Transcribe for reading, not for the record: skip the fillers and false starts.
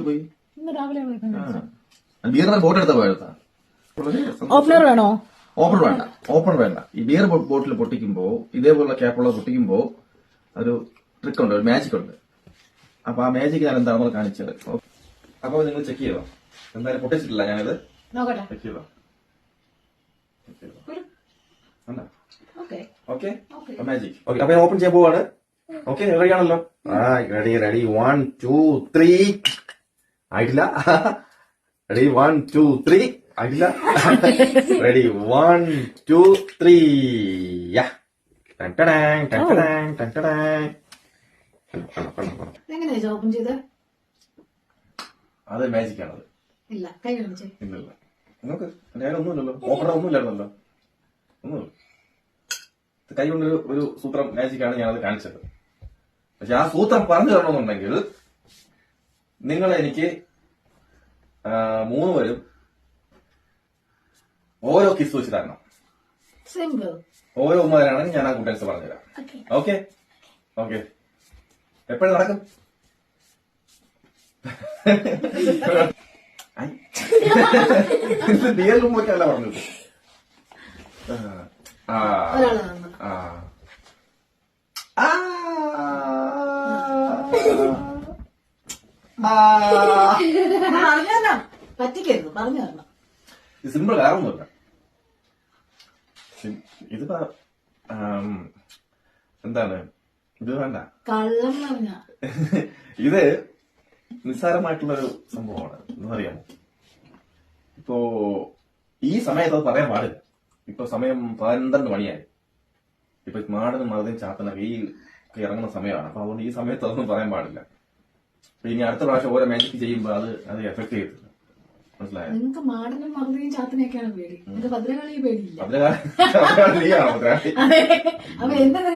പോയി ഇന്ന് രാവിലെ ബിയറിന്റെ ബോട്ട് എടുത്ത പോയെടുത്താ. ഓപ്പണർ വേണോ? ഓപ്പൺ വേണ്ട. ഈ ബിയർ ബോട്ടിൽ പൊട്ടിക്കുമ്പോ ഇതേപോലുള്ള ക്യാപ്പുള്ള പൊട്ടിക്കുമ്പോ ഒരു ട്രിക്ക് ഉണ്ട്, ഒരു മാജിക് ഉണ്ട്. അപ്പൊ ആ മാജിക് ഞാൻ എന്താണെന്ന് കാണിച്ചത്. അപ്പൊ നിങ്ങൾ ചെക്ക് ചെയ്തോ. എന്തായാലും പൊട്ടിച്ചിട്ടില്ല ഞാനിത്. നോക്കട്ടെ. ചെക്ക് ചെയ്തോ. Okay magic. ഓക്കെ അപ്പൊ ഞാൻ ഓപ്പൺ ചെയ്യാൻ പോവാണ്. ഓക്കെ റെഡി ആണല്ലോ? റെഡി 1 2 3. ആയിട്ടില്ല. റെഡി 1 2 3. ആയിട്ടില്ല. റെഡി 1 2 3. എങ്ങനെയാ ഓപ്പൺ ചെയ്ത്? അത് മാജിക് ആണത്. ഇല്ല, കൈ കാണിച്ചേ. ഇല്ലല്ല നിങ്ങൾക്ക് ഒന്നുമില്ലല്ലോ. ഓപ്പണർ ഒന്നുമില്ലായിരുന്നല്ലോ. ഒന്നുമില്ല. കൈ കൊണ്ട് ഒരു സൂത്രം മാജിക്കാണ് ഞാനത് കാണിച്ചത്. പക്ഷെ ആ സൂത്രം പറഞ്ഞു തരണമെന്നുണ്ടെങ്കിൽ നിങ്ങൾ എനിക്ക് 3 പേരും ഓരോ കിസ് വെച്ച് തരണം. സിമ്പിൾ. ഓരോ ഉമ്മതരാണെങ്കിൽ ഞാൻ ആ കുട്ടൻസ് പറഞ്ഞുതരാം. Okay okay. എപ്പോഴും നടക്കും? ബിയർ മുമ്പൊക്കെയല്ല പറഞ്ഞത്. പറ്റിക്കരുത്, പറഞ്ഞു തരണം. സിമ്പിൾ വേറൊന്നുമില്ല. ഇതിപ്പോ എന്താണ് ഇത് വേണ്ട. കള്ളം പറഞ്ഞ ഇത് നിസ്സാരമായിട്ടുള്ളൊരു സംഭവമാണ്. എന്നറിയാമോ? ഇപ്പോ ഈ സമയത്ത് അത് പറയാൻ പാടില്ല. ഇപ്പൊ സമയം 12 മണിയായി. ഇപ്പൊ മാടനും മറുതയും ചാത്തനൊക്കെ ഈ ഇറങ്ങുന്ന സമയമാണ്. അപ്പൊ അതുകൊണ്ട് ഈ സമയത്ത് അതൊന്നും പറയാൻ പാടില്ല. ഇനി അടുത്ത പ്രാവശ്യം ഓരോ മാജിക് ചെയ്യുമ്പോ അത് എഫക്ട് ചെയ്തിട്ടില്ല. മനസ്സിലായോ? നിങ്ങൾക്ക് മാടനും മറുതയും ചാത്തനെയൊക്കെയാണ് പേടി. നിങ്ങൾക്ക് ഭദ്രകാളിയെ പേടിയില്ല. ഭദ്രകാളി നീയാണോ ഭദ്രകാളി? അപ്പൊ എന്താ